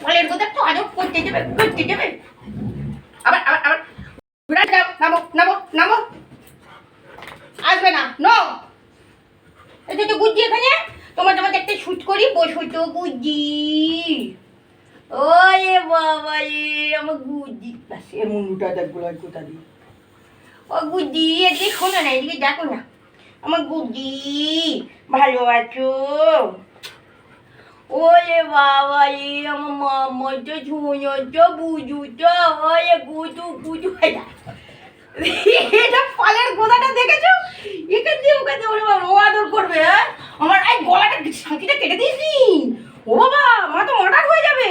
ফলের কথা তো আরো করতে দেবে আবার আবার আবার নামো নামো নামো আসবে না নো এই তো বুঝছি এখানে তোমার একটা শুট করি বসো তো বুঝি ওরে বাবা রে আমার গুজি ব্যাস এর মুন্ডুটা দেখবো আর কোথা দিয়ে ও গুজি এদিকে শোনো না এদিকে দেখো না আমার গুজি ভালো আছো ওরে বাবা রে আমার মামাটা ঝুঁয়োটা বুঝুটা ওরে গুজু গুজু এটা ফলের গোদাটা দেখেছো এখান দিয়ে ওখান দিয়ে ওরে বাবা ও আদর করবে হ্যাঁ আমার এই গলাটা সাঁকিটা কেটে দিয়েছি ও বাবা মা তো মার্ডার হয়ে যাবে